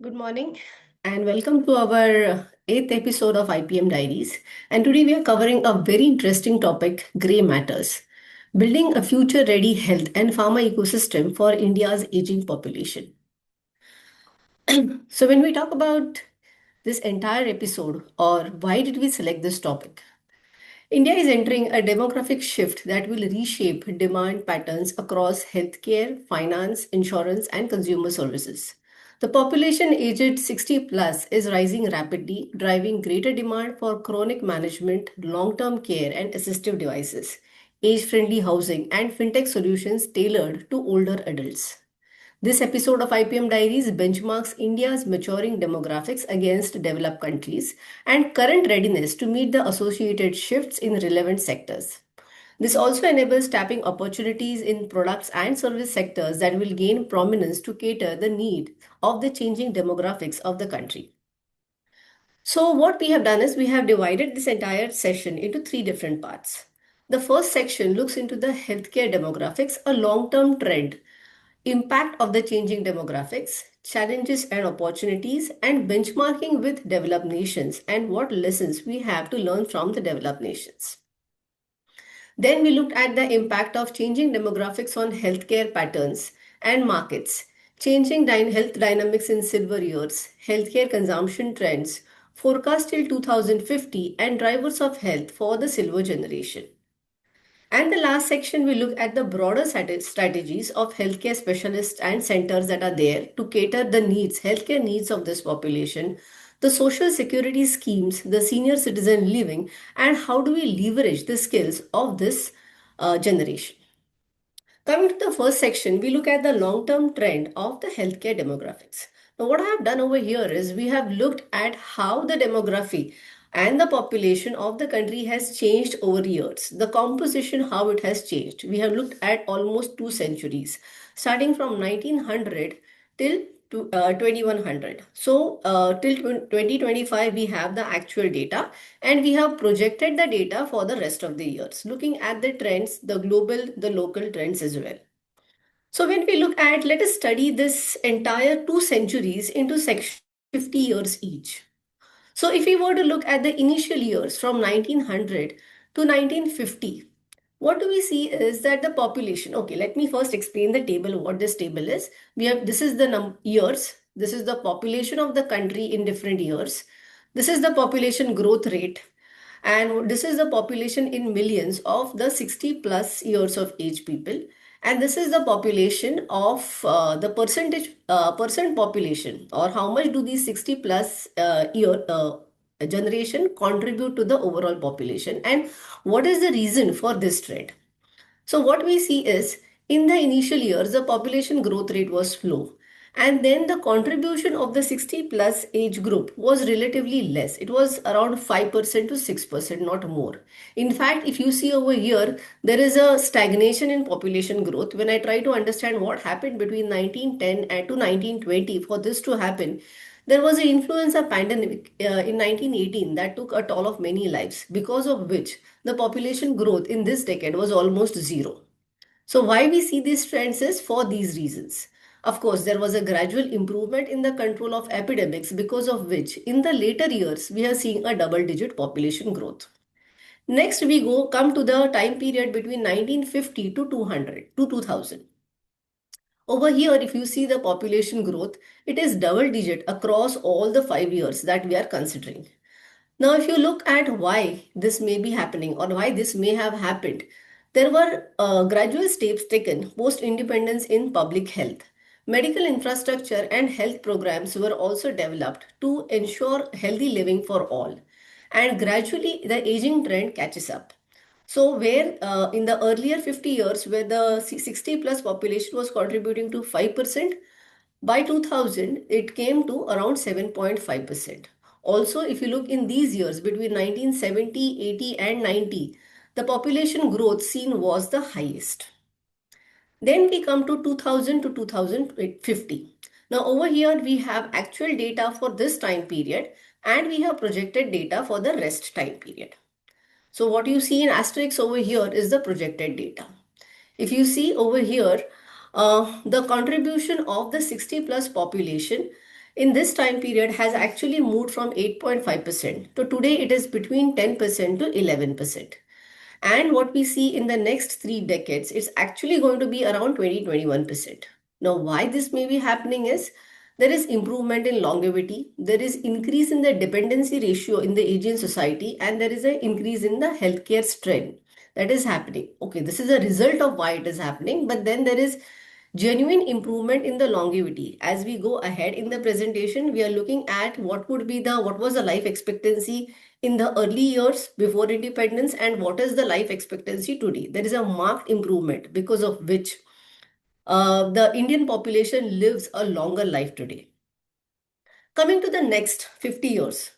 Good morning and welcome to our eighth episode of IPM Diaries. And today we are covering a very interesting topic, grey matters, building a future ready health and pharma ecosystem for India's aging population. So, when we talk about this entire episode, or why did we select this topic? India is entering a demographic shift that will reshape demand patterns across healthcare, finance, insurance, and consumer services. The population aged 60 plus is rising rapidly, driving greater demand for chronic management, long term care, and assistive devices, age friendly housing, and fintech solutions tailored to older adults. This episode of IPM Diaries benchmarks India's maturing demographics against developed countries and current readiness to meet the associated shifts in relevant sectors. This also enables tapping opportunities in products and service sectors that will gain prominence to cater the need of the changing demographics of the country. So, what we have done is we have divided this entire session into three different parts. The first section looks into the healthcare demographics, a long term trend, impact of the changing demographics, challenges and opportunities, and benchmarking with developed nations, and what lessons we have to learn from the developed nations. Then we looked at the impact of changing demographics on healthcare patterns and markets, changing health dynamics in silver years, healthcare consumption trends, forecast till 2050, and drivers of health for the silver generation. And the last section, we look at the broader strategies of healthcare specialists and centers that are there to cater the needs, healthcare needs of this population, the social security schemes, the senior citizen living, and how do we leverage the skills of this generation. Coming to the first section, we look at the long term trend of the healthcare demographics. Now, what I have done over here is we have looked at how the demography and the population of the country has changed over years, the composition, how it has changed. We have looked at almost 2 centuries, starting from 1900 till to 2100. So, till 2025, we have the actual data and we have projected the data for the rest of the years, looking at the trends, the global, the local trends as well. So when we look at, let us study this entire 2 centuries into section 50 years each. So if we were to look at the initial years from 1900 to 1950, what do we see is that the population, okay, let me first explain the table, what this table is. We have, this is the years, this is the population of the country in different years. This is the population growth rate. And this is the population in millions of the 60 plus years of age people. And this is the population of the percent population, or how much do these 60 plus year generation contribute to the overall population, and what is the reason for this trend. So what we see is in the initial years, the population growth rate was slow. And then the contribution of the 60 plus age group was relatively less. It was around 5% to 6%, not more. In fact, if you see over here, there is a stagnation in population growth. When I try to understand what happened between 1910 and to 1920 for this to happen, there was an influenza pandemic in 1918 that took a toll of many lives, because of which the population growth in this decade was almost zero. So, why we see these trends is for these reasons. Of course, there was a gradual improvement in the control of epidemics, because of which in the later years we are seeing a double digit population growth. Next, we come to the time period between 1950 to 200 to 2000. Over here, if you see the population growth, it is double digit across all the 5 years that we are considering. Now, if you look at why this may be happening or why this may have happened, there were gradual steps taken post independence in public health. Medical infrastructure and health programs were also developed to ensure healthy living for all. And gradually, the aging trend catches up. So, where in the earlier 50 years, where the 60 plus population was contributing to 5%, by 2000, it came to around 7.5%. Also, if you look in these years between 1970, 80, and 90, the population growth seen was the highest. Then we come to 2000 to 2050. Now, over here, we have actual data for this time period and we have projected data for the rest time period. So, what you see in asterisk over here is the projected data. If you see over here, the contribution of the 60 plus population in this time period has actually moved from 8.5% to today it is between 10% to 11%. And what we see in the next 3 decades, it's actually going to be around 20-21%. Now, why this may be happening is there is improvement in longevity, there is increase in the dependency ratio in the aging society, and there is an increase in the healthcare strain that is happening. Okay, this is a result of why it is happening, but then there is genuine improvement in the longevity. As we go ahead in the presentation, we are looking at what was the life expectancy in the early years before independence and what is the life expectancy today. There is a marked improvement because of which the Indian population lives a longer life today. Coming to the next 50 years,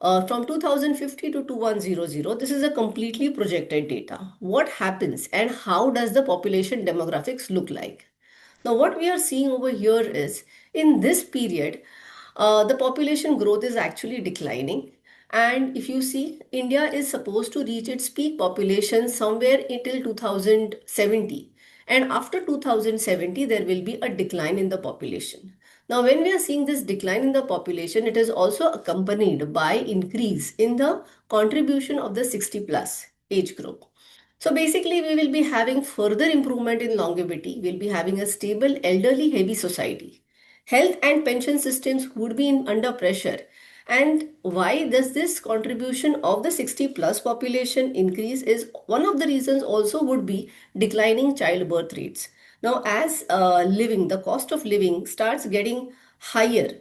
from 2050 to 2100, this is a completely projected data. What happens and how does the population demographics look like? Now, what we are seeing over here is in this period, the population growth is actually declining. And if you see, India is supposed to reach its peak population somewhere until 2070. And after 2070, there will be a decline in the population. Now, when we are seeing this decline in the population, it is also accompanied by increase in the contribution of the 60 plus age group. So basically, we will be having further improvement in longevity. We'll be having a stable, elderly heavy society. Health and pension systems would be under pressure. And why does this contribution of the 60 plus population increase is one of the reasons also would be declining childbirth rates. Now, as the cost of living starts getting higher,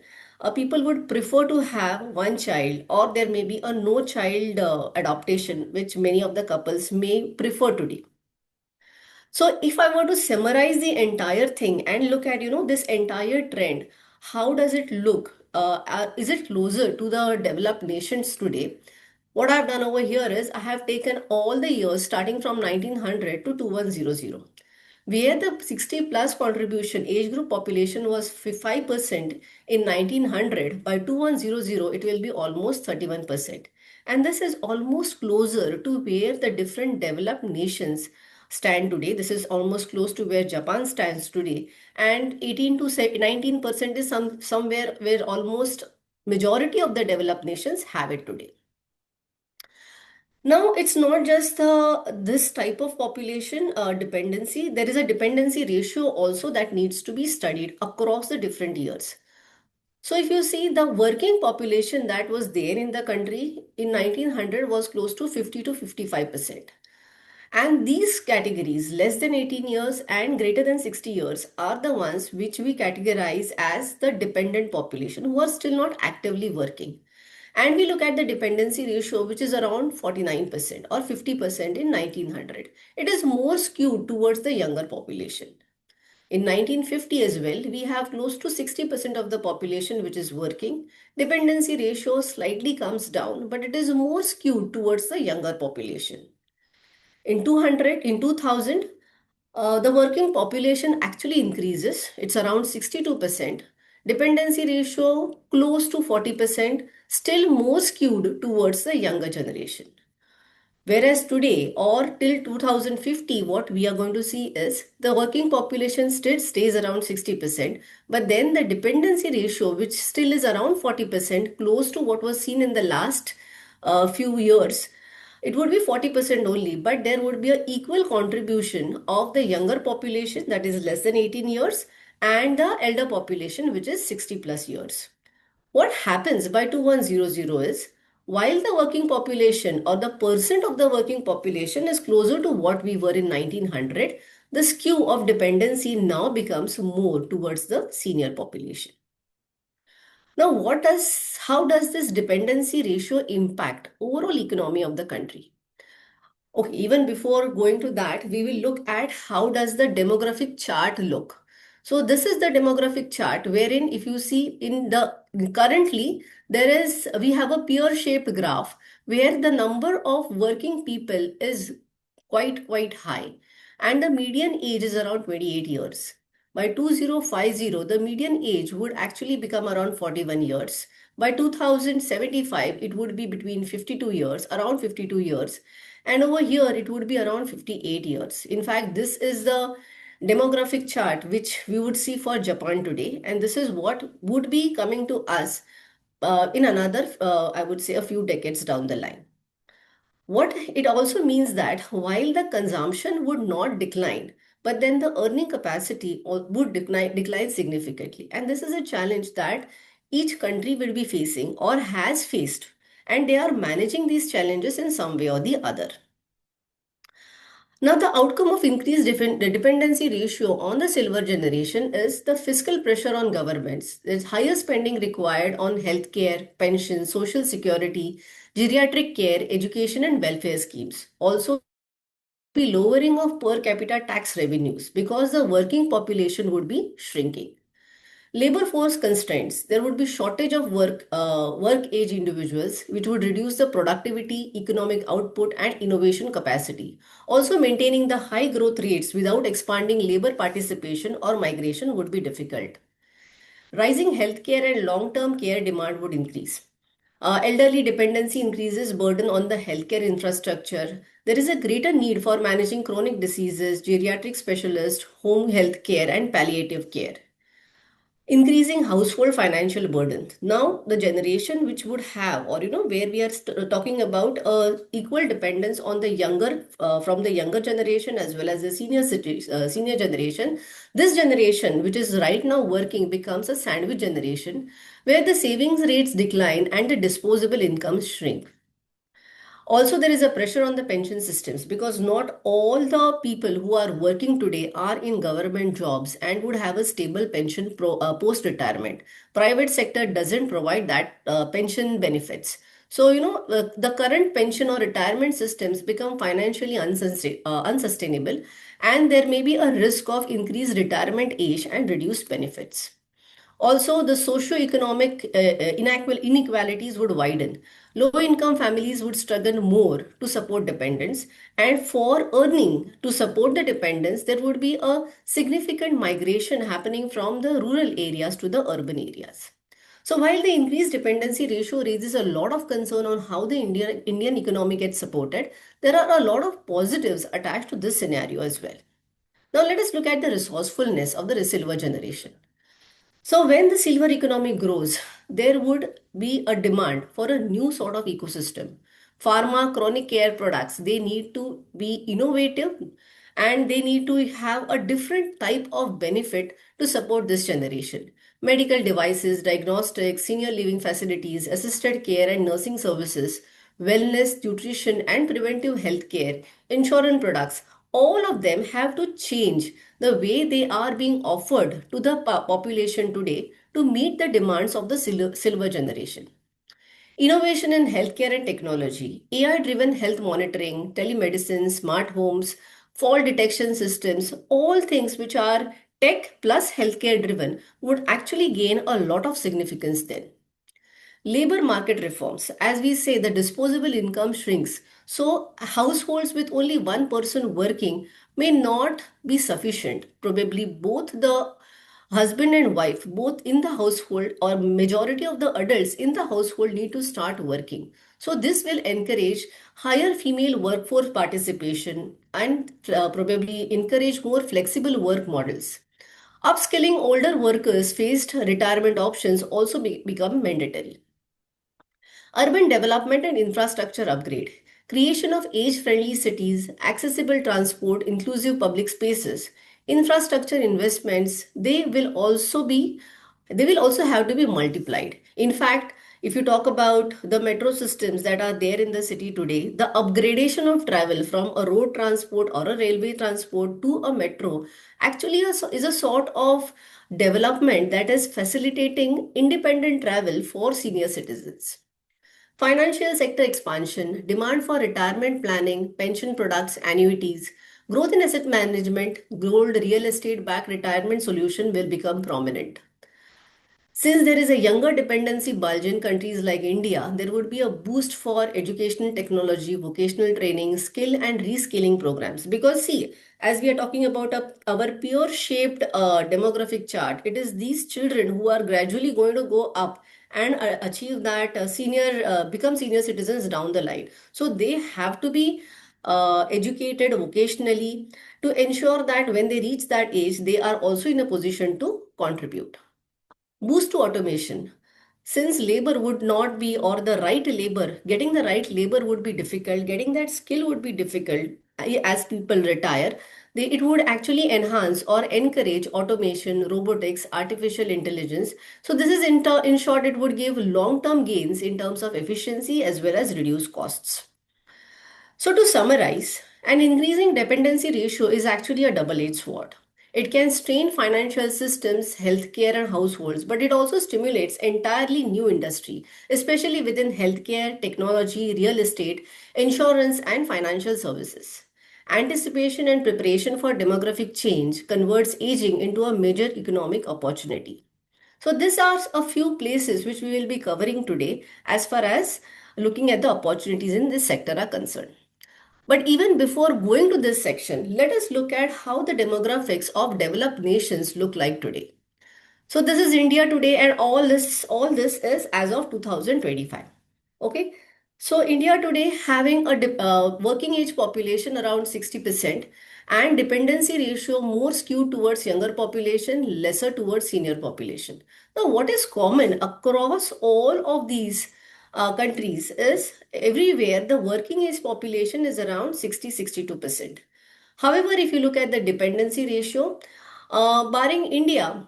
people would prefer to have one child, or there may be a no child adoption, which many of the couples may prefer today. So if I were to summarize the entire thing and look at, this entire trend, how does it look? Is it closer to the developed nations today? What I've done over here is I have taken all the years starting from 1900 to 2100, where the 60 plus contribution age group population was 5% in 1900. By 2100, it will be almost 31%. And this is almost closer to where the different developed nations stand today. This is almost close to where Japan stands today. And 18 to 19% is somewhere where almost majority of the developed nations have it today. Now, it's not just this type of population dependency. There is a dependency ratio also that needs to be studied across the different years. So if you see the working population that was there in the country in 1900 was close to 50 to 55%. And these categories, less than 18 years and greater than 60 years, are the ones which we categorize as the dependent population who are still not actively working. And we look at the dependency ratio, which is around 49% or 50% in 1900. It is more skewed towards the younger population. In 1950 as well, we have close to 60% of the population which is working. Dependency ratio slightly comes down, but it is more skewed towards the younger population. In 2000, the working population actually increases. It's around 62%. Dependency ratio close to 40%, still more skewed towards the younger generation. Whereas today or till 2050, what we are going to see is the working population still stays around 60%, but then the dependency ratio, which still is around 40%, close to what was seen in the last few years, it would be 40% only, but there would be an equal contribution of the younger population that is less than 18 years and the elder population, which is 60 plus years. What happens by 2100 is while the working population or the percent of the working population is closer to what we were in 1900, the skew of dependency now becomes more towards the senior population. Now, how does this dependency ratio impact overall economy of the country? Okay, even before going to that, we will look at how does the demographic chart look. So this is the demographic chart wherein if you see in the currently we have a pear-shaped graph where the number of working people is quite high and the median age is around 28 years. By 2050, the median age would actually become around 41 years. By 2075, it would be between 52 years, around 52 years. And over here, it would be around 58 years. In fact, this is the demographic chart which we would see for Japan today, and this is what would be coming to us in another, I would say, a few decades down the line. What it also means that while the consumption would not decline, but then the earning capacity would decline significantly. And this is a challenge that each country will be facing or has faced, and they are managing these challenges in some way or the other. Now, the outcome of increased the dependency ratio on the silver generation is the fiscal pressure on governments. There's higher spending required on healthcare, pensions, social security, geriatric care, education, and welfare schemes. Also, be lowering of per capita tax revenues because the working population would be shrinking. Labor force constraints. There would be shortage of work age individuals, which would reduce the productivity, economic output, and innovation capacity. Also, maintaining the high growth rates without expanding labor participation or migration would be difficult. Rising healthcare and long-term care demand would increase. Elderly dependency increases burden on the healthcare infrastructure. There is a greater need for managing chronic diseases, geriatric specialists, home health care, and palliative care. Increasing household financial burden. Now the generation which would have, or where we are talking about equal dependence on the younger from the younger generation as well as the senior generation. This generation which is right now working becomes a sandwich generation where the savings rates decline and the disposable incomes shrink. Also, there is a pressure on the pension systems because not all the people who are working today are in government jobs and would have a stable pension post retirement. Private sector doesn't provide that pension benefits. So, the current pension or retirement systems become financially unsustainable, and there may be a risk of increased retirement age and reduced benefits. Also, the socio-economic inequalities would widen. Low-income families would struggle more to support dependents, and for earning to support the dependents, there would be a significant migration happening from the rural areas to the urban areas. So, while the increased dependency ratio raises a lot of concern on how the Indian economy gets supported, there are a lot of positives attached to this scenario as well. Now, let us look at the resourcefulness of the silver generation. So, when the silver economy grows, there would be a demand for a new sort of ecosystem. Pharma, chronic care products, they need to be innovative and they need to have a different type of benefit to support this generation. Medical devices, diagnostics, senior living facilities, assisted care and nursing services, wellness, nutrition, and preventive health care, insurance products, all of them have to change the way they are being offered to the population today to meet the demands of the silver generation. Innovation in healthcare and technology, AI driven health monitoring, telemedicine, smart homes, fall detection systems, all things which are tech plus healthcare driven would actually gain a lot of significance then. Labor market reforms. As we say, the disposable income shrinks. So, households with only one person working may not be sufficient. Probably both the husband and wife, both in the household or majority of the adults in the household need to start working. So, this will encourage higher female workforce participation and probably encourage more flexible work models. Upskilling older workers faced retirement options also become mandatory. Urban development and infrastructure upgrade, creation of age friendly cities, accessible transport, inclusive public spaces, infrastructure investments, they will also have to be multiplied. In fact, if you talk about the metro systems that are there in the city today, the upgradation of travel from a road transport or a railway transport to a metro actually is a sort of development that is facilitating independent travel for senior citizens. Financial sector expansion, demand for retirement planning, pension products, annuities, growth in asset management, gold, real estate backed retirement solution will become prominent. Since there is a younger dependency bulge in countries like India, there would be a boost for educational technology, vocational training, skill and reskilling programs. Because, see, as we are talking about our peer shaped demographic chart, it is these children who are gradually going to go up and achieve that become senior citizens down the line. So, they have to be educated vocationally to ensure that when they reach that age, they are also in a position to contribute. Boost to automation. Since labor would not be, or the right labor, getting the right labor would be difficult, getting that skill would be difficult as people retire, it would actually enhance or encourage automation, robotics, artificial intelligence. So, this is in short, it would give long term gains in terms of efficiency as well as reduce costs. So, to summarize, an increasing dependency ratio is actually a double edged sword. It can strain financial systems, healthcare, and households, but it also stimulates entirely new industry, especially within healthcare, technology, real estate, insurance, and financial services. Anticipation and preparation for demographic change converts aging into a major economic opportunity. So, these are a few places which we will be covering today as far as looking at the opportunities in this sector are concerned. But even before going to this section, let us look at how the demographics of developed nations look like today. So this is India today, and all this is as of 2025. Okay. So India today having a working age population around 60% and dependency ratio more skewed towards younger population, lesser towards senior population. Now, what is common across all of these countries is everywhere the working age population is around 60-62%. However, if you look at the dependency ratio, barring India,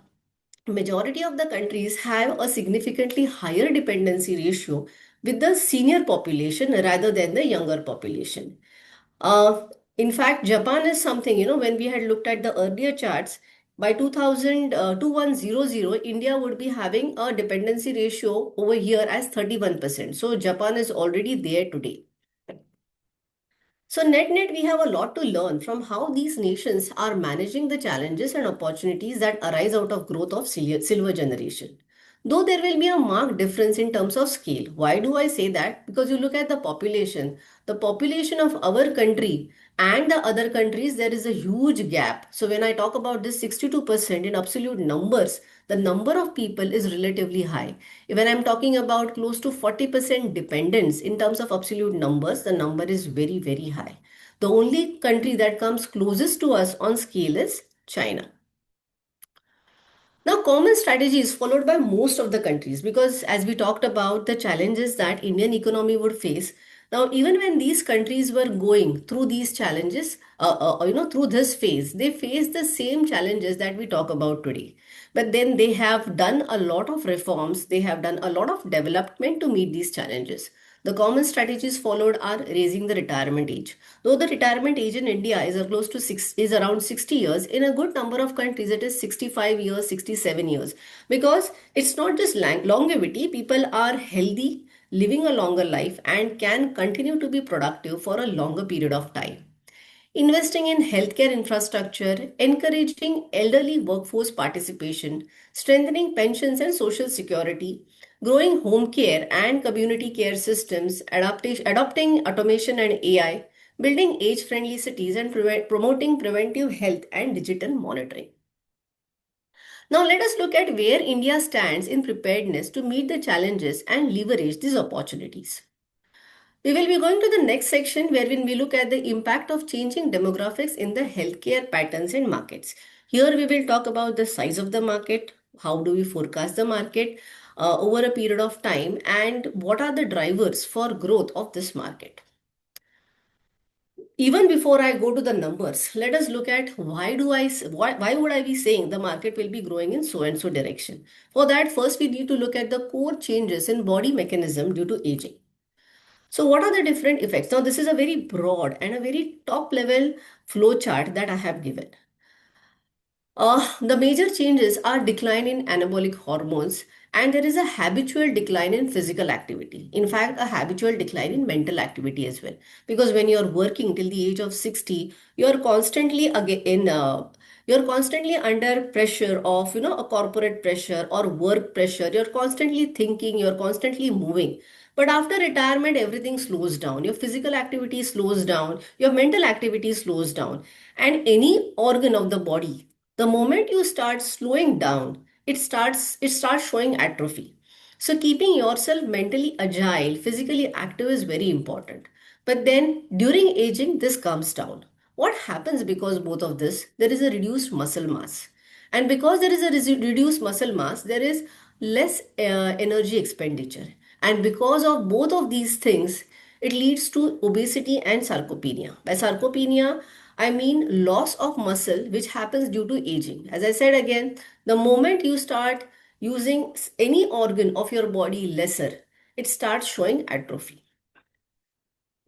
majority of the countries have a significantly higher dependency ratio with the senior population rather than the younger population. Uh, in fact, Japan is something, when we had looked at the earlier charts, by 2100, India would be having a dependency ratio over here as 31%. So Japan is already there today. So, net net, we have a lot to learn from how these nations are managing the challenges and opportunities that arise out of growth of silver generation. Though there will be a marked difference in terms of scale. Why do I say that? Because you look at the population of our country and the other countries, there is a huge gap. So, when I talk about this 62% in absolute numbers, the number of people is relatively high. When I'm talking about close to 40% dependence in terms of absolute numbers, the number is very, very high. The only country that comes closest to us on scale is China. Now, common strategy is followed by most of the countries because, as we talked about the challenges that Indian economy would face. Now, even when these countries were going through these challenges, through this phase, they faced the same challenges that we talk about today. But then they have done a lot of reforms. They have done a lot of development to meet these challenges. The common strategies followed are raising the retirement age. Though the retirement age in India is close to is around 60 years, in a good number of countries it is 65 years, 67 years. Because it's not just longevity, people are healthy, living a longer life, and can continue to be productive for a longer period of time. Investing in healthcare infrastructure, encouraging elderly workforce participation, strengthening pensions and social security, growing home care and community care systems, adopting automation and AI, building age friendly cities, and promoting preventive health and digital monitoring. Now, let us look at where India stands in preparedness to meet the challenges and leverage these opportunities. We will be going to the next section wherein we look at the impact of changing demographics in the healthcare patterns and markets. Here we will talk about the size of the market, how do we forecast the market over a period of time, and what are the drivers for growth of this market. Even before I go to the numbers, let us look at why would I be saying the market will be growing in so and so direction. For that, first we need to look at the core changes in body mechanism due to aging. So what are the different effects? Now, this is a very broad and a very top level flow chart that I have given. The major changes are decline in anabolic hormones and there is a habitual decline in physical activity. In fact, a habitual decline in mental activity as well. Because when you're working till the age of 60, you're constantly you're constantly under pressure of, a corporate pressure or work pressure. You're constantly thinking, you're constantly moving. But after retirement, everything slows down. Your physical activity slows down, your mental activity slows down, and any organ of the body, the moment you start slowing down, it starts showing atrophy. So keeping yourself mentally agile, physically active is very important. But then during aging, this comes down. What happens because both of this? There is a reduced muscle mass. And because there is a reduced muscle mass, there is less energy expenditure. And because of both of these things, it leads to obesity and sarcopenia. By sarcopenia, I mean loss of muscle, which happens due to aging. As I said again, the moment you start using any organ of your body lesser, it starts showing atrophy.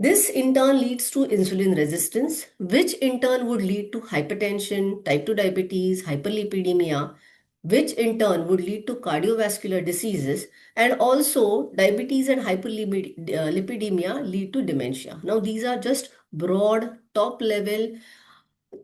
This in turn leads to insulin resistance, which in turn would lead to hypertension, type 2 diabetes, hyperlipidemia, which in turn would lead to cardiovascular diseases, and also diabetes and hyperlipidemia lead to dementia. Now, these are just broad, top level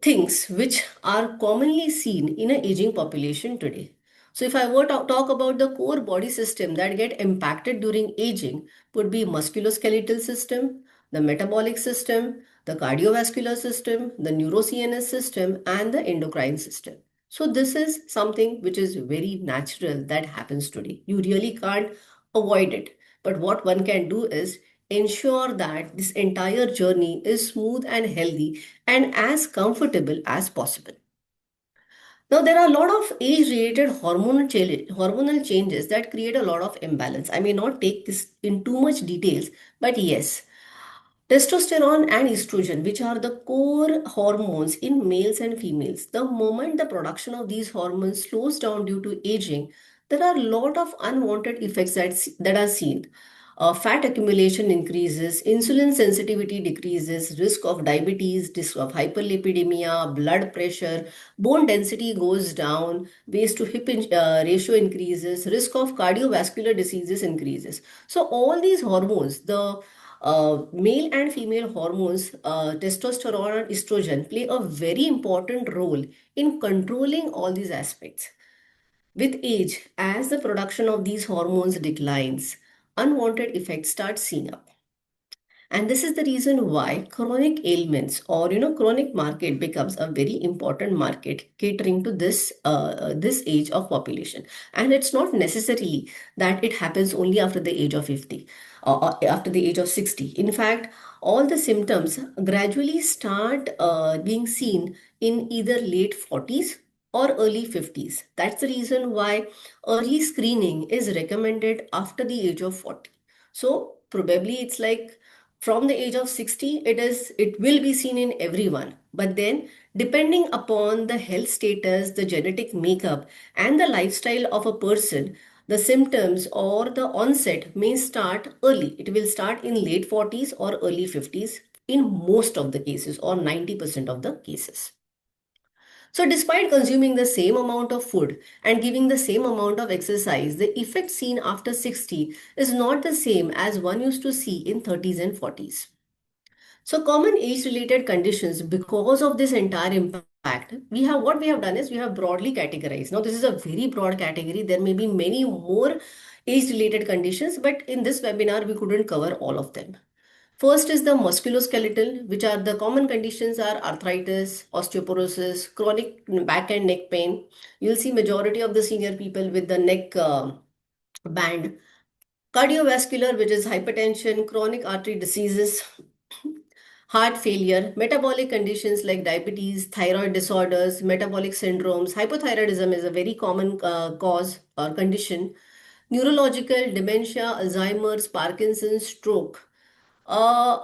things which are commonly seen in an aging population today. So if I were to talk about the core body system that get impacted during aging, would be musculoskeletal system, the metabolic system, the cardiovascular system, the neurocNS system, and the endocrine system. So this is something which is very natural that happens today. You really can't avoid it. But what one can do is ensure that this entire journey is smooth and healthy and as comfortable as possible. Now, there are a lot of age-related hormonal changes that create a lot of imbalance. I may not take this in too much details, but yes, testosterone and estrogen, which are the core hormones in males and females, the moment the production of these hormones slows down due to aging, there are a lot of unwanted effects that are seen. Fat accumulation increases, insulin sensitivity decreases, risk of diabetes, risk of hyperlipidemia, blood pressure, bone density goes down, waist to hip ratio increases, risk of cardiovascular diseases increases. So, all these hormones, the male and female hormones, testosterone and estrogen, play a very important role in controlling all these aspects. With age, as the production of these hormones declines, unwanted effects start seen up. And this is the reason why chronic ailments or chronic market becomes a very important market catering to this age of population. And it's not necessarily that it happens only after the age of 50 or after the age of 60. In fact, all the symptoms gradually start being seen in either late 40s or early 50s. That's the reason why early screening is recommended after the age of 40. So probably it's like from the age of 60 it will be seen in everyone, but then depending upon the health status, the genetic makeup, and the lifestyle of a person, the symptoms or the onset may start early. It will start in late 40s or early 50s in most of the cases, or 90% of the cases. So, despite consuming the same amount of food and giving the same amount of exercise, the effect seen after 60 is not the same as one used to see in 30s and 40s. So, common age related conditions, because of this entire impact, what we have done is we have broadly categorized. Now, this is a very broad category. There may be many more age related conditions, but in this webinar, we couldn't cover all of them. First is the musculoskeletal, which are the common conditions are arthritis, osteoporosis, chronic back and neck pain. You'll see majority of the senior people with the neck band. Cardiovascular, which is hypertension, chronic artery diseases, heart failure, metabolic conditions like diabetes, thyroid disorders, metabolic syndromes. Hypothyroidism is a very common cause or condition. Neurological, dementia, Alzheimer's, Parkinson's, stroke. Uh,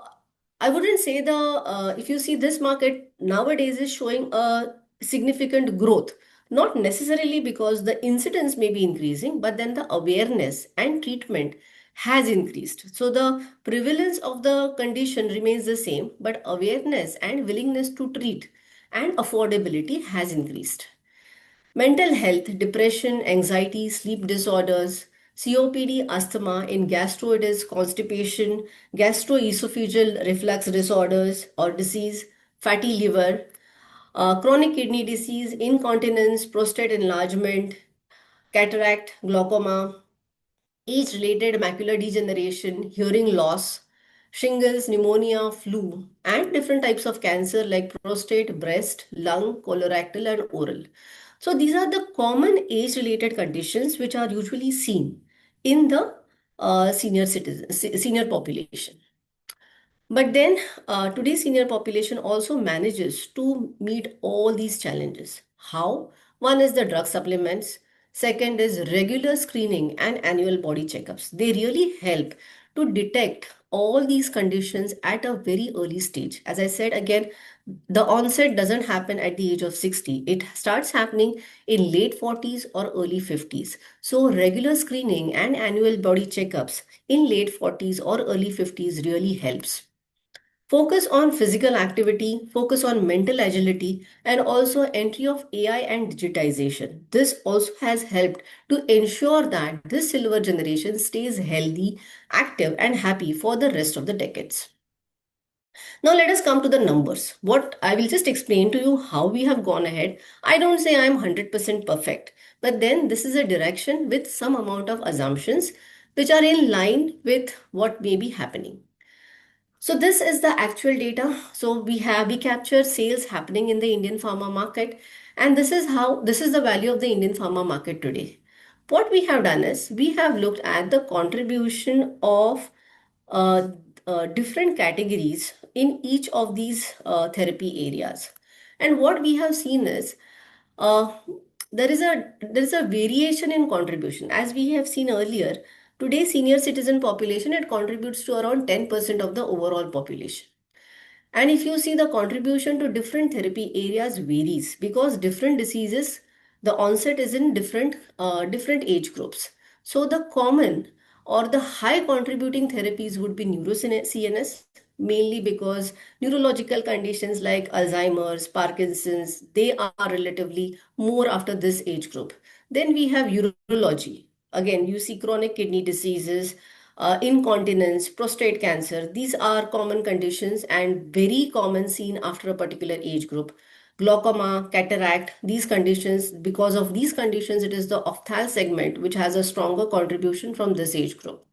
I wouldn't say if you see this market nowadays is showing a significant growth, not necessarily because the incidence may be increasing, but then the awareness and treatment has increased. So the prevalence of the condition remains the same, but awareness and willingness to treat and affordability has increased. Mental health, depression, anxiety, sleep disorders, COPD, asthma, in gastro it is constipation, gastroesophageal reflux disorders or disease, fatty liver, chronic kidney disease, incontinence, prostate enlargement, cataract, glaucoma, age-related macular degeneration, hearing loss, shingles, pneumonia, flu, and different types of cancer like prostate, breast, lung, colorectal, and oral. So these are the common age-related conditions which are usually seen in the senior population. But then today's senior population also manages to meet all these challenges. How? One is the drug supplements, second is regular screening and annual body checkups. They really help to detect all these conditions at a very early stage. As I said again, the onset doesn't happen at the age of 60. It starts happening in late 40s or early 50s. So regular screening and annual body checkups in late 40s or early 50s really helps. Focus on physical activity, focus on mental agility, and also entry of AI and digitization. This also has helped to ensure that this silver generation stays healthy, active, and happy for the rest of the decades. Now let us come to the numbers. What I will just explain to you how we have gone ahead. I don't say I am 100% perfect, but then this is a direction with some amount of assumptions which are in line with what may be happening. So this is the actual data. So we capture sales happening in the Indian pharma market, and this is the value of the Indian pharma market today. What we have done is we have looked at the contribution of uh, different categories in each of these therapy areas, and what we have seen is uh, there is a variation in contribution. As we have seen earlier, today's senior citizen population, it contributes to around 10% of the overall population. And if you see, the contribution to different therapy areas varies because different diseases, the onset is in different age groups. So the common or the high contributing therapies would be neuro-CNS, mainly because neurological conditions like Alzheimer's, Parkinson's, they are relatively more after this age group. Then we have urology. Again, you see chronic kidney diseases, incontinence, prostate cancer. These are common conditions and very common seen after a particular age group. Glaucoma, cataract, these conditions, because of these conditions, it is the ophthal segment which has a stronger contribution from this age group.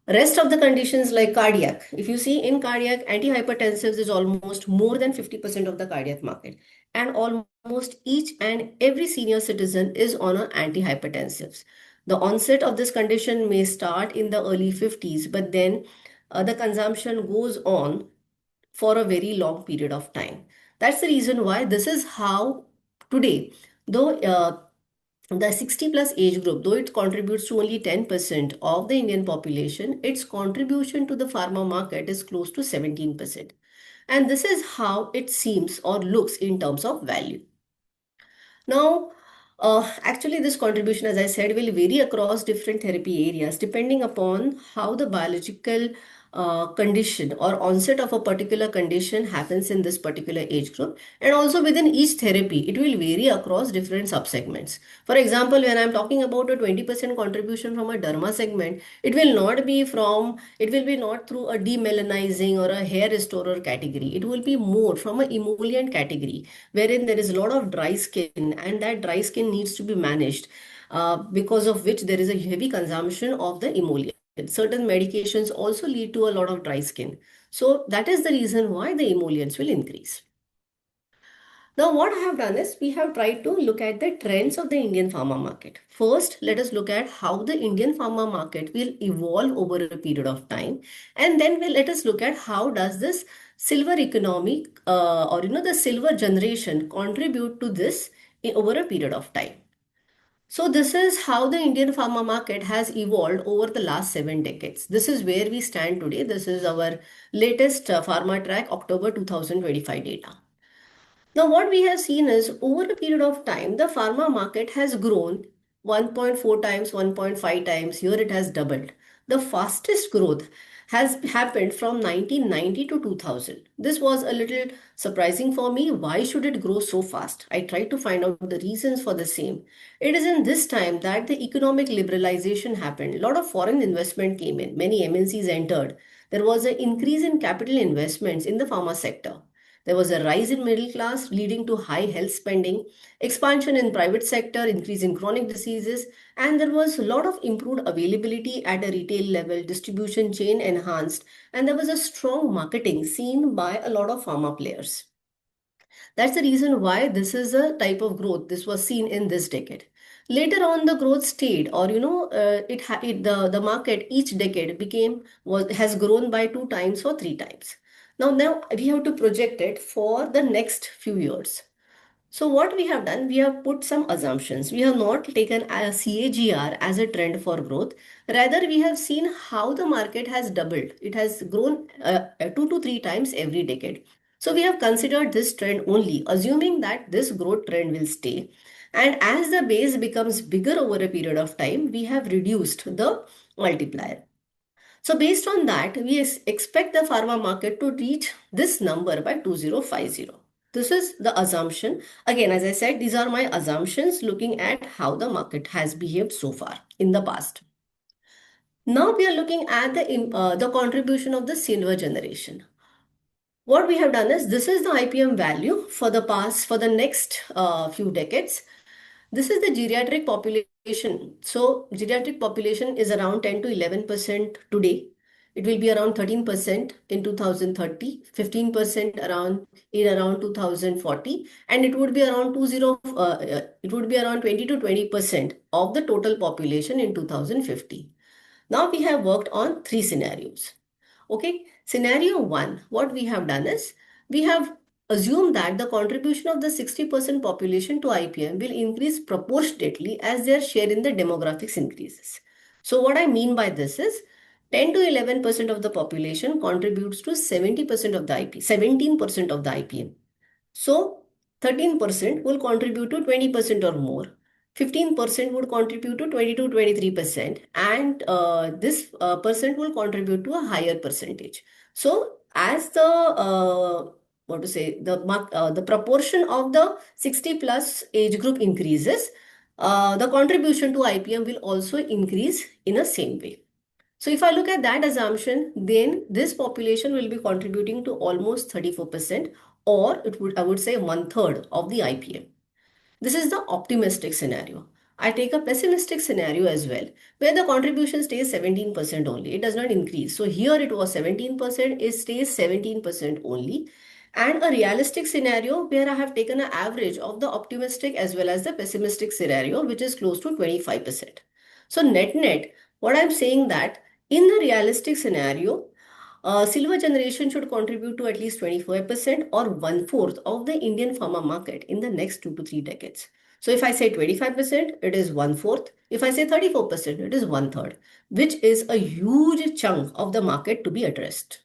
Rest of the conditions like cardiac, if you see in cardiac, antihypertensives is almost more than 50% of the cardiac market. And almost each and every senior citizen is on an antihypertensives. The onset of this condition may start in the early 50s, but then the consumption goes on for a very long period of time. That's the reason why this is how today, though the 60 plus age group, though it contributes to only 10% of the Indian population, its contribution to the pharma market is close to 17%. And this is how it seems or looks in terms of value. Now, actually, this contribution, as I said, will vary across different therapy areas depending upon how the biological condition or onset of a particular condition happens in this particular age group. And also within each therapy, it will vary across different subsegments. For example, when I'm talking about a 20% contribution from a derma segment, it will be not through a demelanizing or a hair restorer category. It will be more from an emollient category wherein there is a lot of dry skin and that dry skin needs to be managed, because of which there is a heavy consumption of the emollient. Certain medications also lead to a lot of dry skin. So that is the reason why the emollients will increase. Now, what I have done is we have tried to look at the trends of the Indian pharma market. First, let us look at how the Indian pharma market will evolve over a period of time, and then let us look at how does this silver economy or the silver generation contribute to this over a period of time. So this is how the Indian pharma market has evolved over the last 7 decades. This is where we stand today. This is our latest pharma track October 2025 data. Now, what we have seen is over a period of time, the pharma market has grown 1.4 times, 1.5 times. Here it has doubled. The fastest growth has happened from 1990 to 2000. This was a little surprising for me. Why should it grow so fast? I tried to find out the reasons for the same. It is in this time that the economic liberalization happened. A lot of foreign investment came in. Many MNCs entered. There was an increase in capital investments in the pharma sector. There was a rise in middle class leading to high health spending, expansion in private sector, increase in chronic diseases, and there was a lot of improved availability at a retail level, distribution chain enhanced, and there was a strong marketing seen by a lot of pharma players. That's the reason why this is a type of growth. This was seen in this decade. Later on, the growth stayed, or the market each decade became was has grown by 2 times or 3 times. Now we have to project it for the next few years. So what we have done, we have put some assumptions. We have not taken a CAGR as a trend for growth. Rather, we have seen how the market has doubled. It has grown 2 to 3 times every decade. So we have considered this trend only, assuming that this growth trend will stay. And as the base becomes bigger over a period of time, we have reduced the multiplier. So based on that, we expect the pharma market to reach this number by 2050. This is the assumption. Again, as I said, these are my assumptions looking at how the market has behaved so far in the past. Now we are looking at the contribution of the silver generation. What we have done is this is the IPM value for the past, for the next few decades. This is the geriatric population. So geriatric population is around 10 to 11% today. It will be around 13% in 2030, 15% around 2040, and it would be around it would be around 20 to 20% of the total population in 2050. Now we have worked on three scenarios. Okay, scenario one, what we have done is we have assumed that the contribution of the 60% population to IPM will increase proportionately as their share in the demographics increases. So, what I mean by this is 10 to 11% of the population contributes to 70% of the IP, 17% of the IPM. So 13% will contribute to 20% or more. 15% would contribute to 20 to 23%, and this percent will contribute to a higher percentage. So as the what to say the proportion of the 60 plus age group increases, the contribution to IPM will also increase in a same way. So if I look at that assumption, then this population will be contributing to almost 34%, or I would say 1/3 of the IPM. This is the optimistic scenario. I take a pessimistic scenario as well, where the contribution stays 17% only. It does not increase. So here it was 17%, it stays 17% only. And a realistic scenario where I have taken an average of the optimistic as well as the pessimistic scenario, which is close to 25%. So net, what I'm saying that in the realistic scenario, silver generation should contribute to at least 25% or 1/4 of the Indian pharma market in the next 2 to 3 decades. So if I say 25%, it is 1/4. If I say 34%, it is 1/3, which is a huge chunk of the market to be addressed.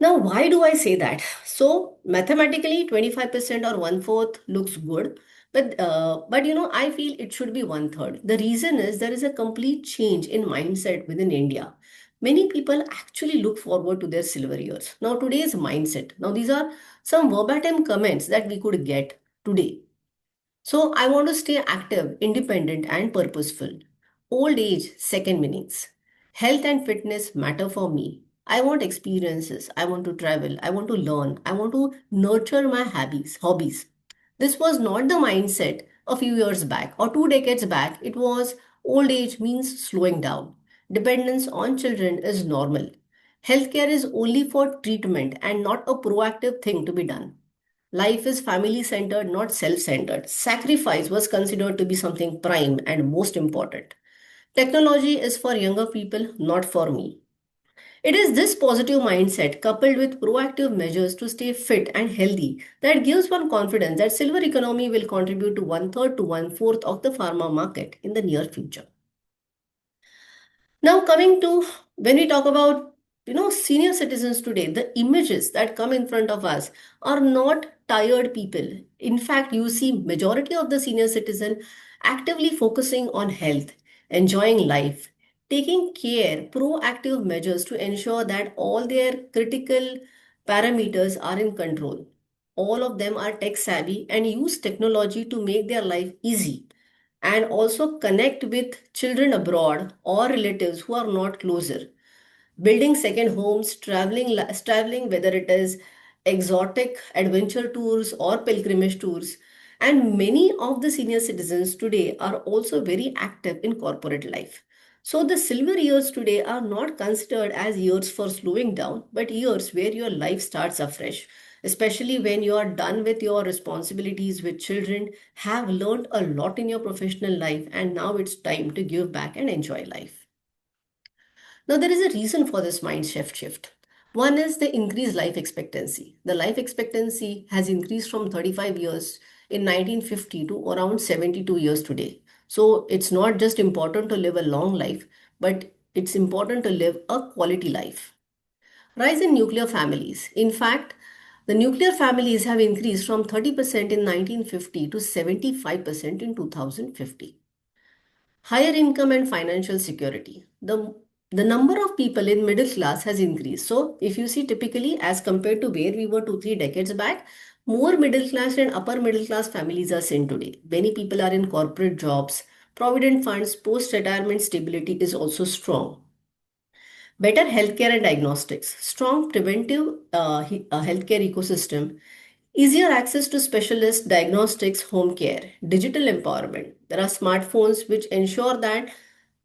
Now, why do I say that? So mathematically, 25% or 1/4 looks good, but I feel it should be 1/3. The reason is there is a complete change in mindset within India. Many people actually look forward to their silver years. Now, today's mindset. Now, these are some verbatim comments that we could get today. So I want to stay active, independent, and purposeful. Old age, second meanings. Health and fitness matter for me. I want experiences. I want to travel. I want to learn. I want to nurture my hobbies. This was not the mindset a few years back or 2 decades back. It was old age means slowing down. Dependence on children is normal. Healthcare is only for treatment and not a proactive thing to be done. Life is family centered, not self centered. Sacrifice was considered to be something prime and most important. Technology is for younger people, not for me. It is this positive mindset coupled with proactive measures to stay fit and healthy that gives one confidence that silver economy will contribute to 1/3 to 1/4 of the pharma market in the near future. Now, coming to when we talk about senior citizens today, the images that come in front of us are not tired people. In fact, you see majority of the senior citizen actively focusing on health, enjoying life, taking care, proactive measures to ensure that all their critical parameters are in control. All of them are tech savvy and use technology to make their life easy and also connect with children abroad or relatives who are not closer. Building second homes, traveling, whether it is exotic adventure tours or pilgrimage tours. And many of the senior citizens today are also very active in corporate life. So the silver years today are not considered as years for slowing down, but years where your life starts afresh. especially when you are done with your responsibilities with children, have learned a lot in your professional life, and now it's time to give back and enjoy life. Now, there is a reason for this mind shift. One is the increased life expectancy. The life expectancy has increased from 35 years in 1950 to around 72 years today. So, it's not just important to live a long life, but it's important to live a quality life. Rise in nuclear families. In fact, the nuclear families have increased from 30% in 1950 to 75% in 2050. Higher income and financial security. The number of people in middle class has increased. So, if you see typically as compared to where we were 2, 3 decades back, more middle class and upper middle class families are seen today. Many people are in corporate jobs. Provident funds, post retirement stability is also strong. Better healthcare and diagnostics, strong preventive healthcare ecosystem, easier access to specialist diagnostics, home care, digital empowerment. There are smartphones which ensure that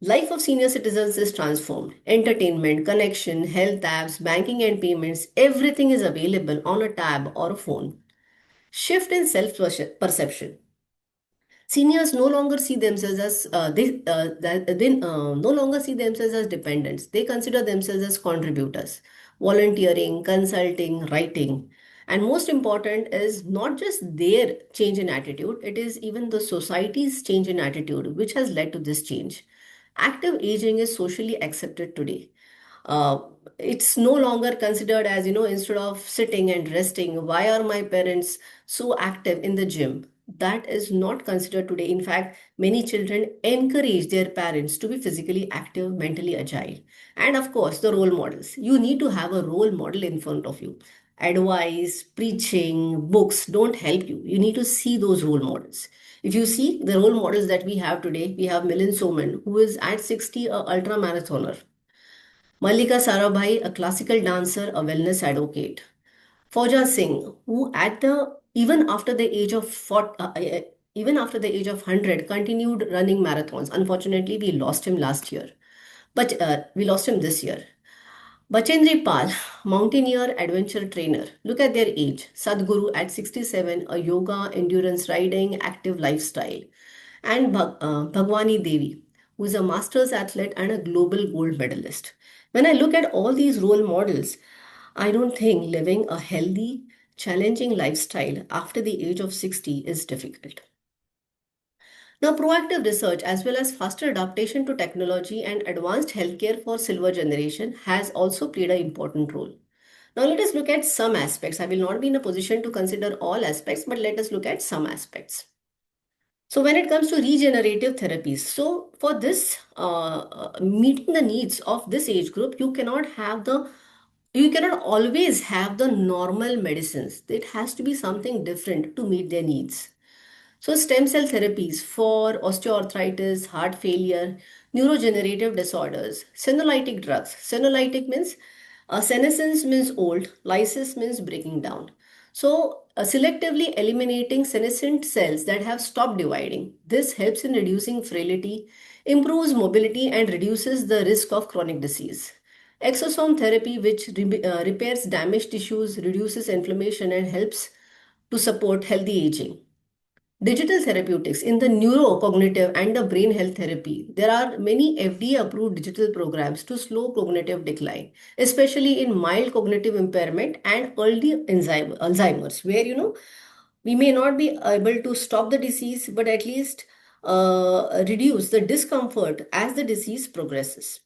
life of senior citizens is transformed. Entertainment, connection, health apps, banking and payments, everything is available on a tab or a phone. Shift in self perception. Seniors no longer see themselves as they no longer see themselves as dependents. They consider themselves as contributors, volunteering, consulting, writing. And most important is not just their change in attitude, it is even the society's change in attitude which has led to this change. Active aging is socially accepted today. uh, it's no longer considered as, instead of sitting and resting, why are my parents so active in the gym? That is not considered today. In fact, many children encourage their parents to be physically active, mentally agile. And of course, the role models. You need to have a role model in front of you. Advice, preaching, books don't help you. You need to see those role models. If you see the role models that we have today, we have Milind Soman, who is at 60 a ultra marathoner. Malika Sarabhai, a classical dancer, a wellness advocate. Fauja Singh, who at the even after the age of 40, even after the age of 100 continued running marathons. Unfortunately, we lost him last year, but we lost him this year. Bachendri Pal, mountaineer adventure trainer. Look at their age. Sadhguru at 67, a yoga, endurance riding, active lifestyle. And Bhagwani Devi, who is a master's athlete and a global gold medalist. When I look at all these role models, I don't think living a healthy, challenging lifestyle after the age of 60 is difficult. Now, proactive research as well as faster adaptation to technology and advanced healthcare for silver generation has also played an important role. Now, let us look at some aspects. I will not be in a position to consider all aspects, but let us look at some aspects. So, when it comes to regenerative therapies, so for this, meeting the needs of this age group, you cannot always have the normal medicines. It has to be something different to meet their needs. So, stem cell therapies for osteoarthritis, heart failure, neurogenerative disorders, senolytic drugs. Senolytic means senescence means old, lysis means breaking down. So, selectively eliminating senescent cells that have stopped dividing. This helps in reducing frailty, improves mobility, and reduces the risk of chronic disease. Exosome therapy, which repairs damaged tissues, reduces inflammation, and helps to support healthy aging. Digital therapeutics in the neurocognitive and the brain health therapy. There are many FDA approved digital programs to slow cognitive decline, especially in mild cognitive impairment and early Alzheimer's, where we may not be able to stop the disease, but at least reduce the discomfort as the disease progresses.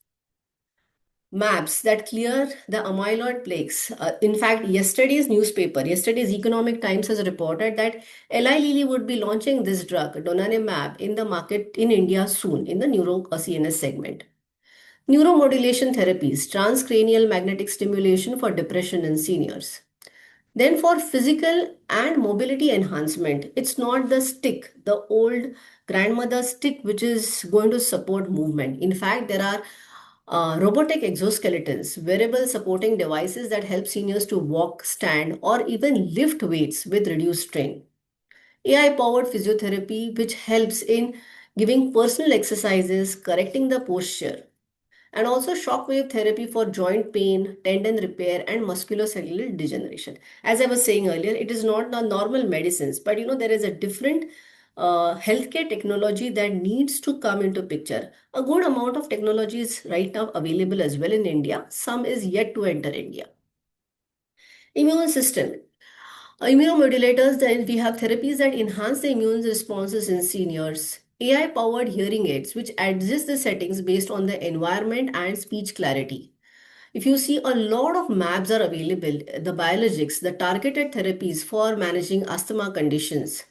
Maps that clear the amyloid plaques. In fact, yesterday's Economic Times has reported that Eli Lilly would be launching this drug, donanemab, in the market in India soon in the neuro CNS segment. Neuromodulation therapies, transcranial magnetic stimulation for depression in seniors. Then for physical and mobility enhancement, it's not the stick, the old grandmother stick, which is going to support movement. In fact, there are robotic exoskeletons, wearable supporting devices that help seniors to walk, stand, or even lift weights with reduced strain. AI-powered physiotherapy, which helps in giving personal exercises, correcting the posture. and also shockwave therapy for joint pain, tendon repair, and musculoskeletal degeneration. As I was saying earlier, it is not the normal medicines, but there is a different healthcare technology that needs to come into picture. A good amount of technology is right now available as well in India. Some is yet to enter India. Immune system. Immunomodulators, then we have therapies that enhance the immune responses in seniors. AI powered hearing aids, which adjust the settings based on the environment and speech clarity. If you see, a lot of MABs are available, the biologics, the targeted therapies for managing asthma conditions.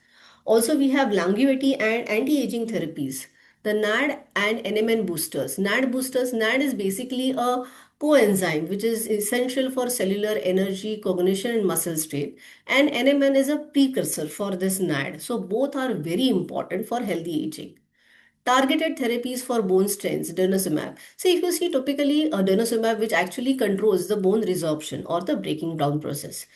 Also, we have longevity and anti-aging therapies. The NAD and NMN boosters. NAD boosters, NAD is basically a coenzyme which is essential for cellular energy, cognition, and muscle strength. And NMN is a precursor for this NAD. So both are very important for healthy aging. Targeted therapies for bone strengths, denosumab. See, if you see typically a denosumab which actually controls the bone resorption or the breaking down process.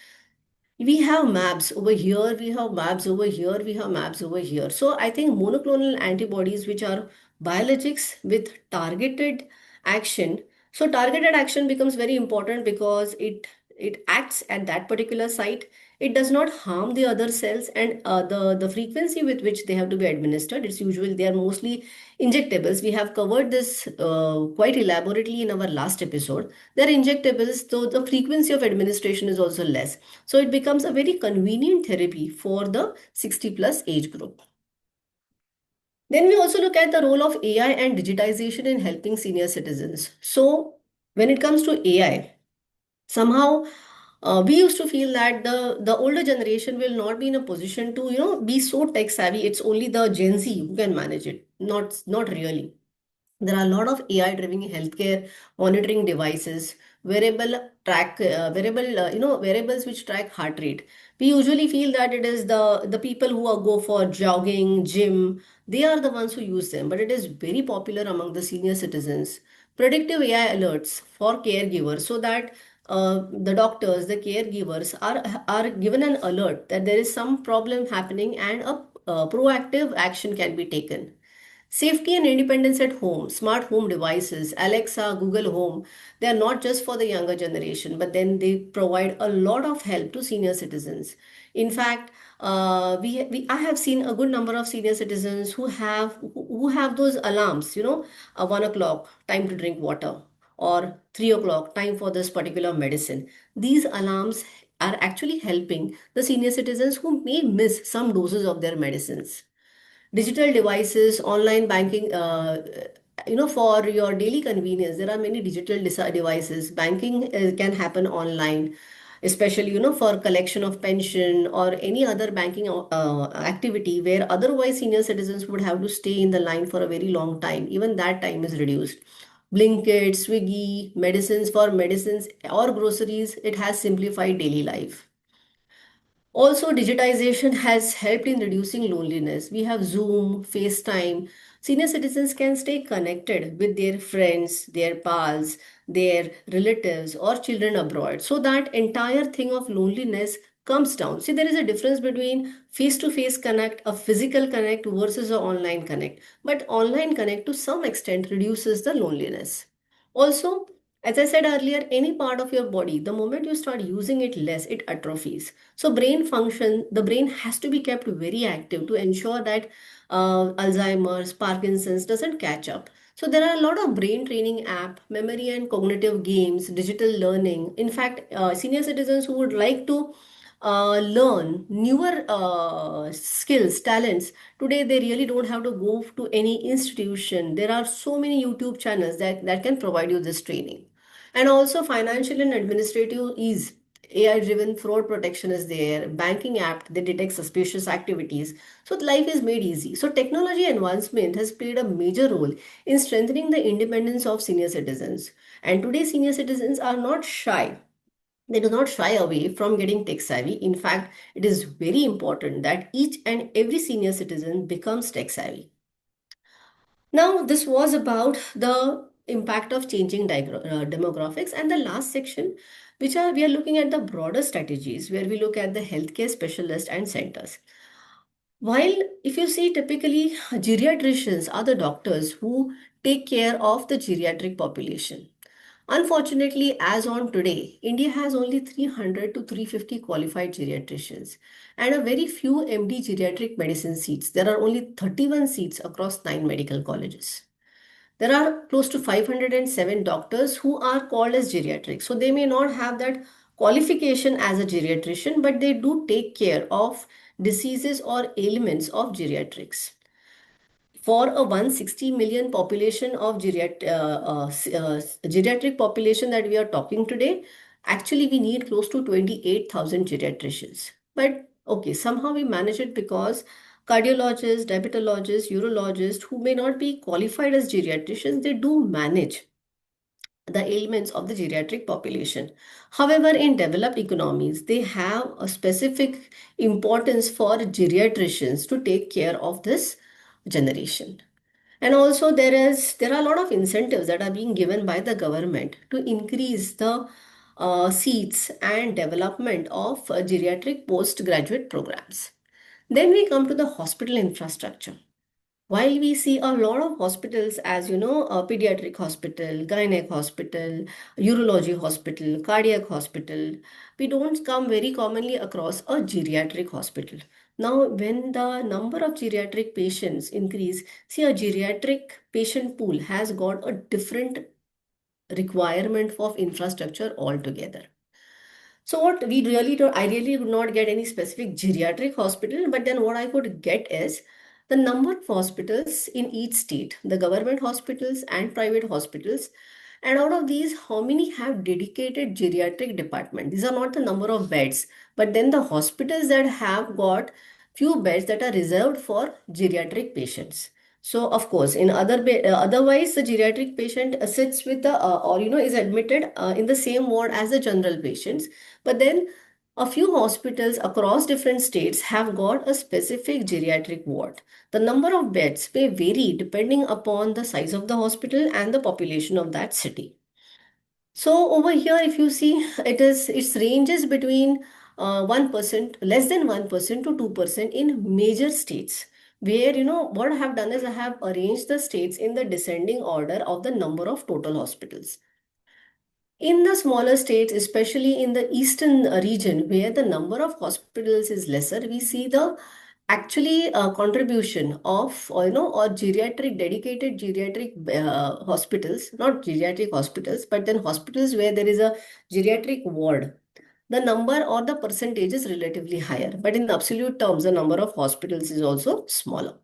We have maps over here, we have maps over here, we have maps over here. So I think monoclonal antibodies, which are biologics with targeted action. So targeted action becomes very important because it acts at that particular site. It does not harm the other cells, and the frequency with which they have to be administered, it's usual they are mostly injectables. We have covered this quite elaborately in our last episode. They're injectables, so the frequency of administration is also less. So it becomes a very convenient therapy for the 60 plus age group. Then we also look at the role of AI and digitization in helping senior citizens. So when it comes to AI, somehow we used to feel that the older generation will not be in a position to be so tech savvy. It's only the Gen Z who can manage it. Not really. There are a lot of AI-driven healthcare monitoring devices, wearables which track heart rate. We usually feel that it is the people who are go for jogging, gym, they are the ones who use them, but it is very popular among the senior citizens. Predictive AI alerts for caregivers, so that the doctors, the caregivers are given an alert that there is some problem happening, and a proactive action can be taken. Safety and independence at home, smart home devices, Alexa, Google Home, they are not just for the younger generation, but then they provide a lot of help to senior citizens. In fact, I have seen a good number of senior citizens who have those alarms, 1 o'clock, time to drink water, or 3 o'clock, time for this particular medicine. These alarms are actually helping the senior citizens who may miss some doses of their medicines. Digital devices, online banking, for your daily convenience, there are many digital devices. Banking can happen online, especially for collection of pension or any other banking activity where otherwise senior citizens would have to stay in the line for a very long time. Even that time is reduced. Blinkit, Swiggy, medicines, for medicines or groceries, it has simplified daily life. Also, digitization has helped in reducing loneliness. We have Zoom, FaceTime. Senior citizens can stay connected with their friends, their pals, their relatives, or children abroad. So that entire thing of loneliness comes down. See, there is a difference between face to face connect, a physical connect versus an online connect. But online connect to some extent reduces the loneliness. Also, as I said earlier, any part of your body, the moment you start using it less, it atrophies. So brain function, the brain has to be kept very active to ensure that Alzheimer's, Parkinson's doesn't catch up. So there are a lot of brain training app, memory and cognitive games, digital learning. In fact, senior citizens who would like to learn newer skills, talents, today they really don't have to go to any institution. There are so many YouTube channels that can provide you this training. And also financial and administrative ease. AI driven fraud protection is there. Banking app, they detect suspicious activities. So life is made easy. So technology advancement has played a major role in strengthening the independence of senior citizens. And today senior citizens are not shy. They do not shy away from getting tech savvy. In fact, it is very important that each and every senior citizen becomes tech savvy. Now, this was about the impact of changing demographics, and the last section, which are we are looking at the broader strategies where we look at the healthcare specialists and centers. While if you see typically geriatricians are the doctors who take care of the geriatric population. Unfortunately, as on today, India has only 300 to 350 qualified geriatricians and a very few MD geriatric medicine seats. There are only 31 seats across 9 medical colleges. There are close to 507 doctors who are called as geriatrics. So they may not have that qualification as a geriatrician, but they do take care of diseases or ailments of geriatrics. For a 160 million population of geriatric population that we are talking today, actually we need close to 28,000 geriatricians. But okay, somehow we manage it because cardiologists, diabetologists, urologists who may not be qualified as geriatricians, they do manage the ailments of the geriatric population. However, in developed economies, they have a specific importance for geriatricians to take care of this generation. And also there are a lot of incentives that are being given by the government to increase the seats and development of geriatric postgraduate programs. Then we come to the hospital infrastructure. While we see a lot of hospitals, as you know, a pediatric hospital, gynec hospital, urology hospital, cardiac hospital, we don't come very commonly across a geriatric hospital. Now, when the number of geriatric patients increase, see, a geriatric patient pool has got a different requirement of infrastructure altogether. So what we really do, I really could not get any specific geriatric hospital, but then what I could get is the number of hospitals in each state, the government hospitals and private hospitals. And out of these, how many have dedicated geriatric department? These are not the number of beds, but then the hospitals that have got few beds that are reserved for geriatric patients. So of course, in otherwise the geriatric patient sits with the or is admitted in the same ward as the general patients. But then a few hospitals across different states have got a specific geriatric ward. The number of beds may vary depending upon the size of the hospital and the population of that city. So over here, if you see, it ranges between 1%, less than 1% to 2% in major states. Where what I have done is I have arranged the states in the descending order of the number of total hospitals. In the smaller states, especially in the eastern region, where the number of hospitals is lesser, we see the actually contribution of or geriatric dedicated geriatric hospitals, not geriatric hospitals, but then hospitals where there is a geriatric ward. The number or the percentage is relatively higher, but in absolute terms, the number of hospitals is also smaller.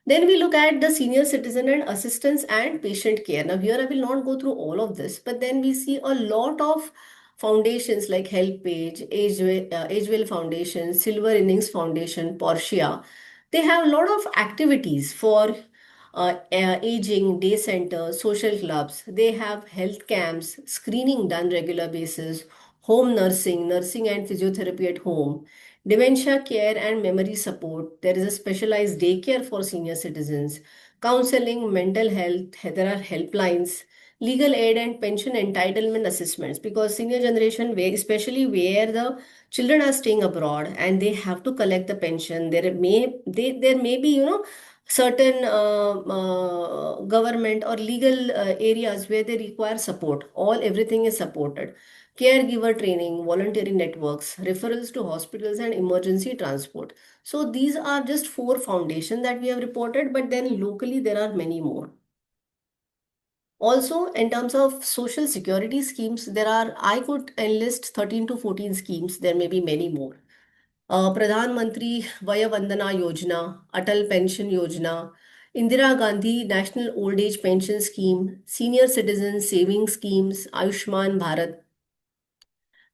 Then we look at the senior citizen and assistance and patient care. Now, here I will not go through all of this, but then we see a lot of foundations like HelpAge, Agewell Foundation, Silver Innings Foundation, Portia. They have a lot of activities for aging, day centers, social clubs. They have health camps, screening done regular basis, home nursing, nursing and physiotherapy at home, dementia care and memory support. There is a specialized daycare for senior citizens, counseling, mental health. There are helplines, legal aid and pension entitlement assessments because senior generation, especially where the children are staying abroad and they have to collect the pension, there may be certain government or legal areas where they require support. Everything is supported. Caregiver training, voluntary networks, referrals to hospitals, and emergency transport. So these are just four foundations that we have reported, but then locally there are many more. Also, in terms of social security schemes, I could enlist 13 to 14 schemes. There may be many more. Pradhan Mantri Vaya Vandana Yojana, Atal Pension Yojana, Indira Gandhi National Old Age Pension Scheme, Senior Citizen Savings Schemes, Ayushman Bharat,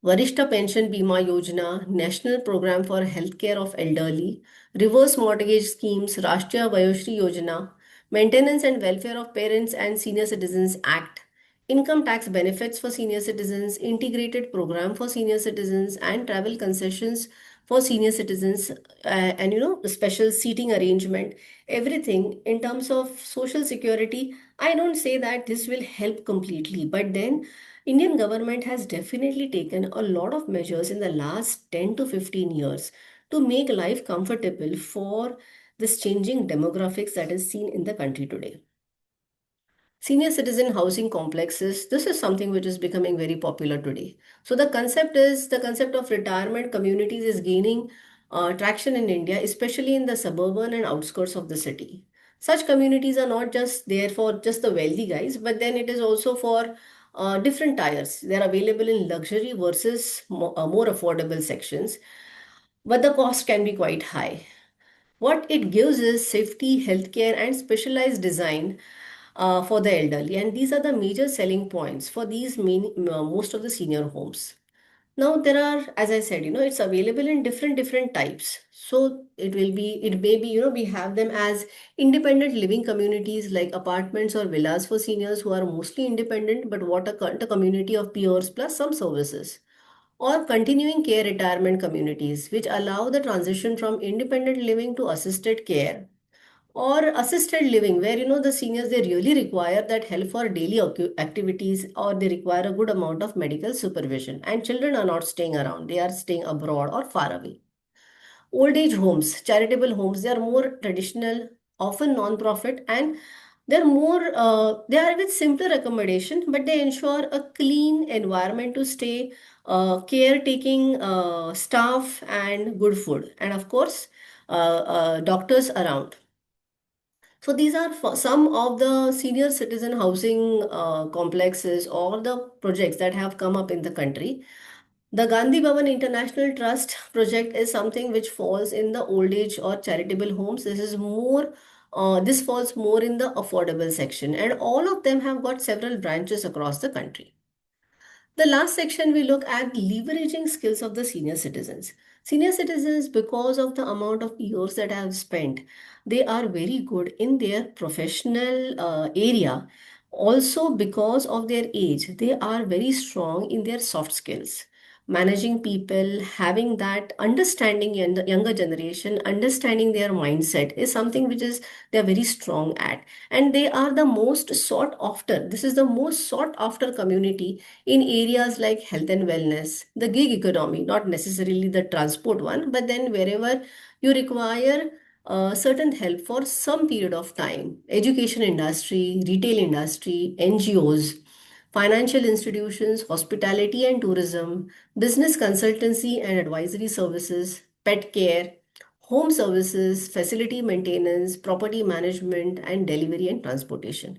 Varishta Pension Bima Yojana, National Program for Healthcare of Elderly, Reverse Mortgage Schemes, Rashtriya Vayoshri Yojana, Maintenance and Welfare of Parents and Senior Citizens Act, Income Tax Benefits for Senior Citizens, Integrated Program for Senior Citizens, and Travel Concessions for Senior Citizens, and special seating arrangement, everything in terms of social security. I don't say that this will help completely, but then Indian government has definitely taken a lot of measures in the last 10 to 15 years to make life comfortable for this changing demographics that is seen in the country today. Senior citizen housing complexes, this is something which is becoming very popular today. So the concept of retirement communities is gaining traction in India, especially in the suburban and outskirts of the city. Such communities are not just there for just the wealthy guys, but then it is also for different tiers. They are available in luxury versus more affordable sections, but the cost can be quite high. What it gives is safety, healthcare, and specialized design for the elderly. And these are the major selling points for most of the senior homes. Now there are, as I said, it's available in different types. So it may be, we have them as independent living communities like apartments or villas for seniors who are mostly independent but want a community of peers plus some services, or continuing care retirement communities, which allow the transition from independent living to assisted care, or assisted living, where the seniors they really require that help for daily activities, or they require a good amount of medical supervision, and children are not staying around, they are staying abroad or far away. Old age homes, charitable homes, they are more traditional, often non-profit, and they are with simpler accommodation, but they ensure a clean environment to stay, caretaking staff, and good food, and of course, doctors around. So these are some of the senior citizen housing complexes or the projects that have come up in the country. The Gandhi Bhavan International Trust project is something which falls in the old age or charitable homes. This falls more in the affordable section, and all of them have got several branches across the country. The last section we look at leveraging skills of the senior citizens. Senior citizens, because of the amount of years that I have spent, they are very good in their professional area. Also, because of their age, they are very strong in their soft skills. Managing people, having that understanding in the younger generation, understanding their mindset is something which is they are very strong at, and they are the most sought after. This is the most sought after community in areas like health and wellness, the gig economy, not necessarily the transport one, but then wherever you require certain help for some period of time, education industry, retail industry, NGOs, financial institutions, hospitality and tourism, business consultancy and advisory services, pet care, home services, facility maintenance, property management, and delivery and transportation.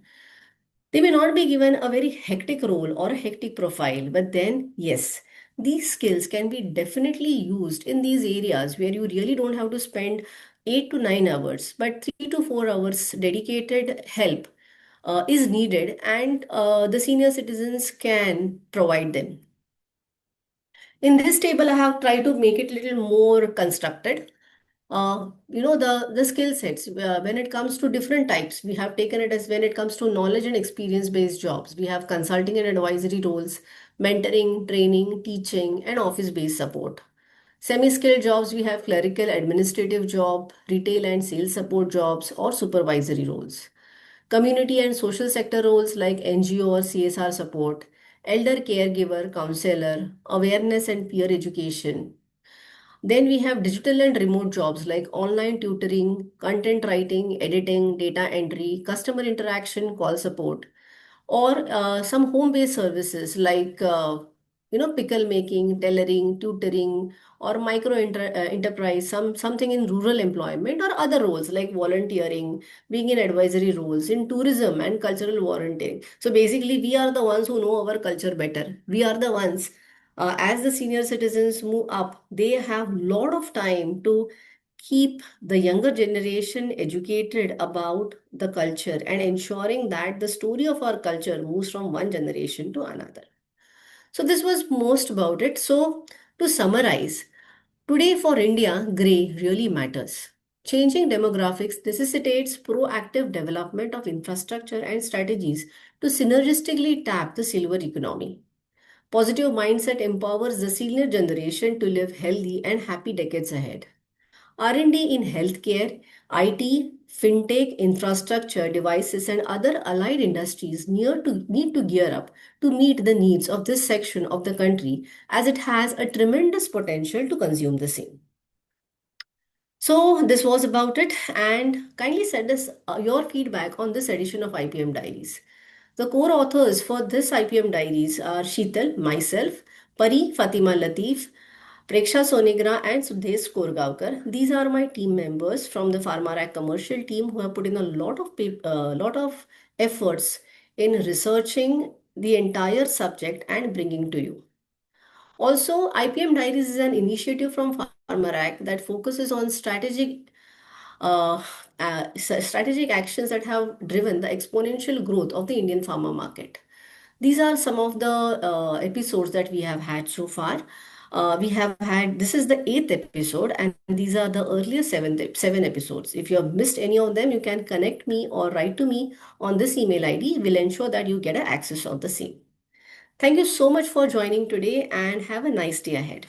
They may not be given a very hectic role or a hectic profile, but then, yes, these skills can be definitely used in these areas where you really don't have to spend 8 to 9 hours, but 3 to 4 hours dedicated help is needed, and the senior citizens can provide them. In this table, I have tried to make it a little more constructed. The skill sets, when it comes to different types, we have taken it as when it comes to knowledge and experience based jobs, we have consulting and advisory roles, mentoring, training, teaching, and office based support. Semi skilled jobs, we have clerical administrative job, retail and sales support jobs, or supervisory roles. Community and social sector roles like NGO or CSR support, elder caregiver, counselor, awareness and peer education. Then we have digital and remote jobs like online tutoring, content writing, editing, data entry, customer interaction, call support, or some home-based services like pickle making, tailoring, tutoring, or enterprise, something in rural employment, or other roles like volunteering, being in advisory roles in tourism and cultural volunteering. So basically, we are the ones who know our culture better. We are the ones, as the senior citizens move up, they have lot of time to keep the younger generation educated about the culture and ensuring that the story of our culture moves from one generation to another. So, this was most about it. So, to summarize, today for India, gray really matters. Changing demographics necessitates proactive development of infrastructure and strategies to synergistically tap the silver economy. Positive mindset empowers the senior generation to live healthy and happy decades ahead. R&D in healthcare, IT, fintech, infrastructure, devices, and other allied industries need to gear up to meet the needs of this section of the country, as it has a tremendous potential to consume the same. So this was about it, and kindly send us your feedback on this edition of IPM Diaries. The core authors for this IPM Diaries are Sheetal, myself, Pari, Fatima Latif, Preksha Sonigra, and Sudhesh Korgaonkar. These are my team members from the Pharmarack commercial team who have put in a lot of efforts in researching the entire subject and bringing to you. Also, IPM Diaries is an initiative from Pharmarack that focuses on uh, strategic actions that have driven the exponential growth of the Indian pharma market. These are some of the episodes that we have had so far. We have had, this is the eighth episode, and these are the earlier seven episodes. If you have missed any of them, you can connect me or write to me on this email ID. We'll ensure that you get access of the same. Thank you so much for joining today and have a nice day ahead.